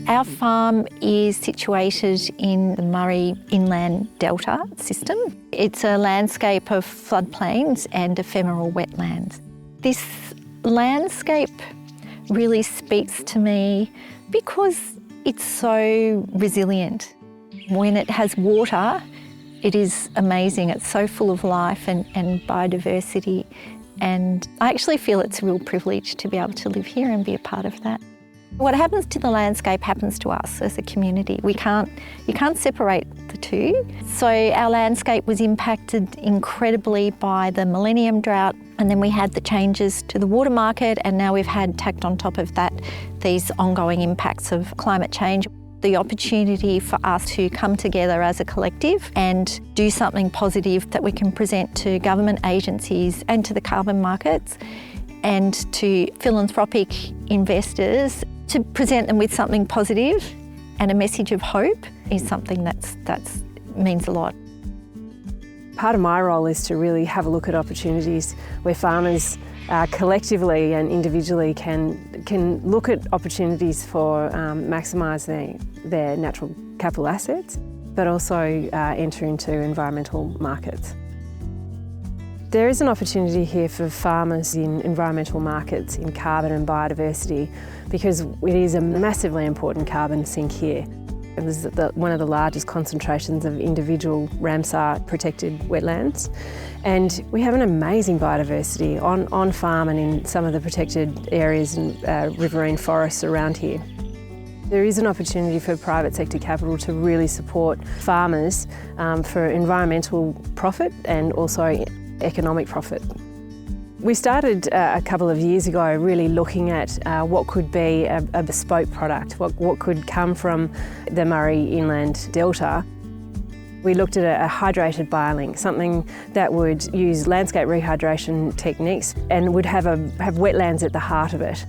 Our farm is situated in the Murray Inland Delta system. It's a landscape of floodplains and ephemeral wetlands. This landscape really speaks to me because it's so resilient. When it has water, it is amazing. It's so full of life and biodiversity, and I actually feel it's a real privilege to be able to live here and be a part of that. What happens to the landscape happens to us as a community. You can't separate the two. So our landscape was impacted incredibly by the millennium drought, and then we had the changes to the water market, and now we've had tacked on top of that these ongoing impacts of climate change. The opportunity for us to come together as a collective and do something positive that we can present to government agencies and to the carbon markets and to philanthropic investors, to present them with something positive and a message of hope is something that means a lot. Part of my role is to really have a look at opportunities where farmers collectively and individually can look at opportunities for maximising their natural capital assets, but also enter into environmental markets. There is an opportunity here for farmers in environmental markets in carbon and biodiversity because it is a massively important carbon sink here. It was one of the largest concentrations of individual Ramsar protected wetlands, and we have an amazing biodiversity on farm and in some of the protected areas and riverine forests around here. There is an opportunity for private sector capital to really support farmers for environmental profit and also economic profit. We started a couple of years ago really looking at what could be a bespoke product, what could come from the Murray Inland Delta. We looked at a hydrated biolink, something that would use landscape rehydration techniques and would have wetlands at the heart of it.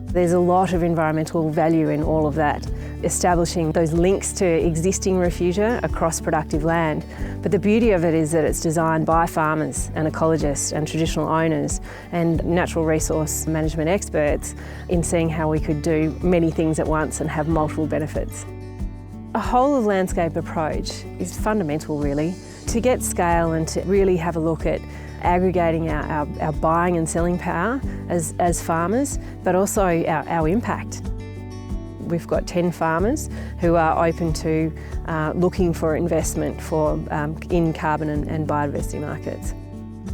There's a lot of environmental value in all of that, establishing those links to existing refugia across productive land. But the beauty of it is that it's designed by farmers and ecologists and traditional owners and natural resource management experts in seeing how we could do many things at once and have multiple benefits. A whole of landscape approach is fundamental really to get scale and to really have a look at aggregating our buying and selling power as farmers, but also our impact. We've got 10 farmers who are open to looking for investment in carbon and biodiversity markets.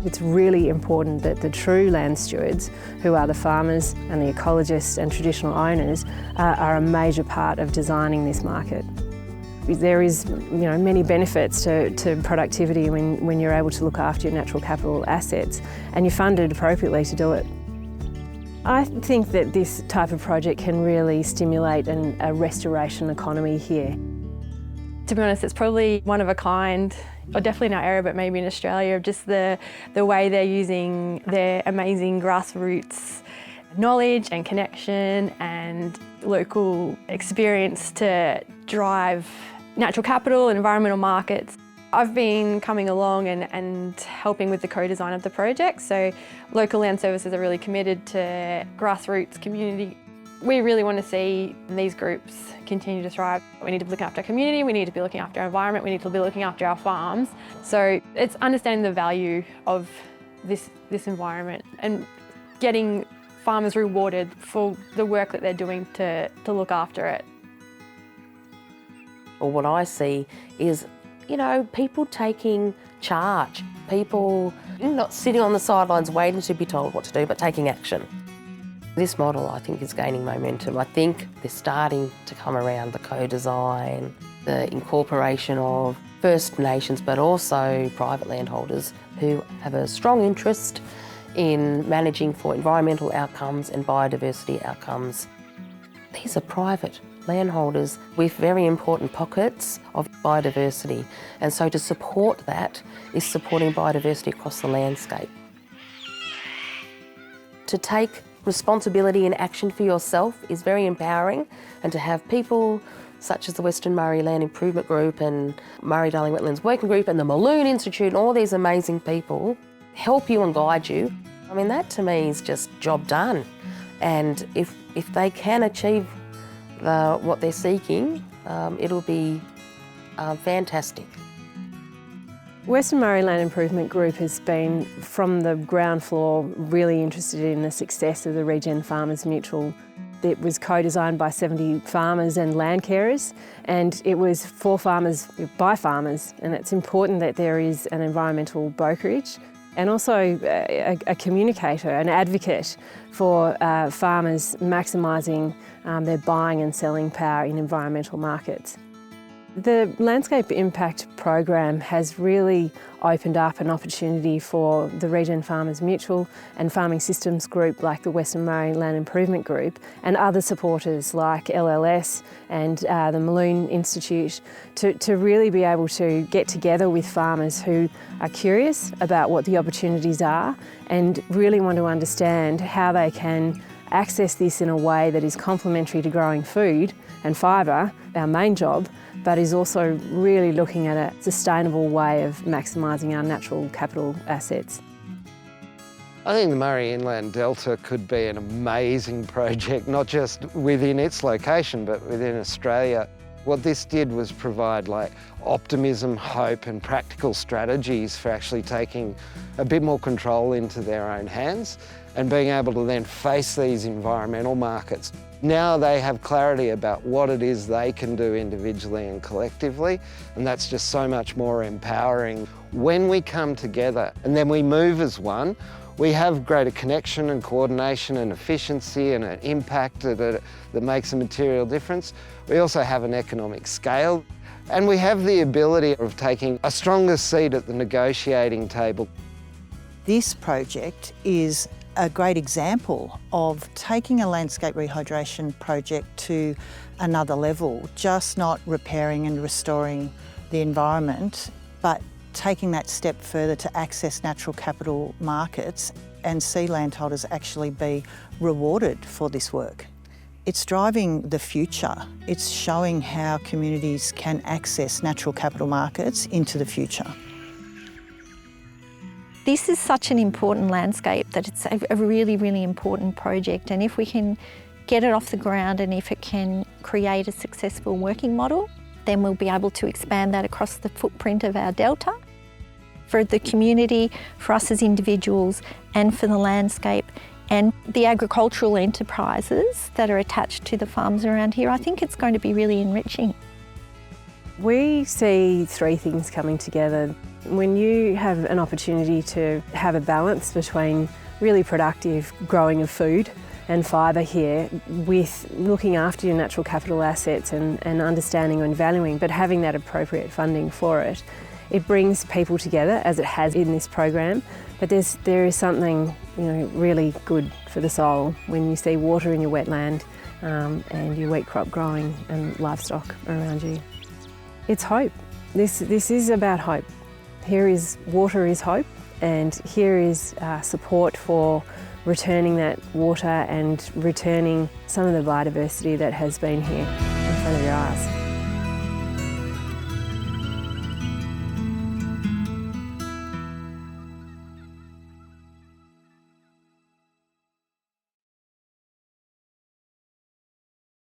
It's really important that the true land stewards, who are the farmers and the ecologists and traditional owners, are a major part of designing this market. There is many benefits to productivity when you're able to look after your natural capital assets and you're funded appropriately to do it. I think that this type of project can really stimulate a restoration economy here. To be honest, it's probably one of a kind, or definitely in our area, but maybe in Australia, of just the way they're using their amazing grassroots knowledge and connection and local experience to drive natural capital and environmental markets. I've been coming along and helping with the co-design of the project, so local land services are really committed to grassroots community. We really want to see these groups continue to thrive. We need to be looking after our community, we need to be looking after our environment, we need to be looking after our farms. So it's understanding the value of this environment and getting farmers rewarded for the work that they're doing to look after it. Or what I see is, people taking charge, people not sitting on the sidelines waiting to be told what to do, but taking action. This model, I think, is gaining momentum. I think they're starting to come around the co-design, the incorporation of First Nations, but also private landholders who have a strong interest in managing for environmental outcomes and biodiversity outcomes. These are private landholders with very important pockets of biodiversity, and so to support that is supporting biodiversity across the landscape. To take responsibility and action for yourself is very empowering, and to have people such as the Western Murray Land Improvement Group and Murray-Darling Wetlands Working Group and the Mulloon Institute and all these amazing people help you and guide you, I mean, that to me is just job done. And if they can achieve what they're seeking, it'll be fantastic. Western Murray Land Improvement Group has been, from the ground floor, really interested in the success of the Regen Farmers Mutual. It was co-designed by 70 farmers and land carers, and it was for farmers by farmers, and it's important that there is an environmental brokerage and also a communicator, an advocate for farmers maximising their buying and selling power in environmental markets. The Landscape Impact Program has really opened up an opportunity for the Regen Farmers Mutual and farming systems group like the Western Murray Land Improvement Group and other supporters like LLS and the Malone Institute to really be able to get together with farmers who are curious about what the opportunities are and really want to understand how they can access this in a way that is complementary to growing food and fibre, our main job, but is also really looking at a sustainable way of maximising our natural capital assets. I think the Murray Inland Delta could be an amazing project, not just within its location, but within Australia. What this did was provide optimism, hope and practical strategies for actually taking a bit more control into their own hands and being able to then face these environmental markets. Now they have clarity about what it is they can do individually and collectively, and that's just so much more empowering. When we come together and then we move as one, we have greater connection and coordination and efficiency and an impact that makes a material difference. We also have an economic scale, and we have the ability of taking a stronger seat at the negotiating table. This project is a great example of taking a landscape rehydration project to another level, just not repairing and restoring the environment, but taking that step further to access natural capital markets and see landholders actually be rewarded for this work. It's driving the future. It's showing how communities can access natural capital markets into the future. This is such an important landscape that it's a really, really important project, and if we can get it off the ground and if it can create a successful working model, then we'll be able to expand that across the footprint of our delta. For the community, for us as individuals, and for the landscape and the agricultural enterprises that are attached to the farms around here, I think it's going to be really enriching. We see three things coming together. When you have an opportunity to have a balance between really productive growing of food and fibre here with looking after your natural capital assets and understanding and valuing, but having that appropriate funding for it, it brings people together as it has in this program. But there is something really good for the soul when you see water in your wetland and your wheat crop growing and livestock around you. It's hope. This is about hope. Here is water is hope, and here is support for returning that water and returning some of the biodiversity that has been here in front of your eyes.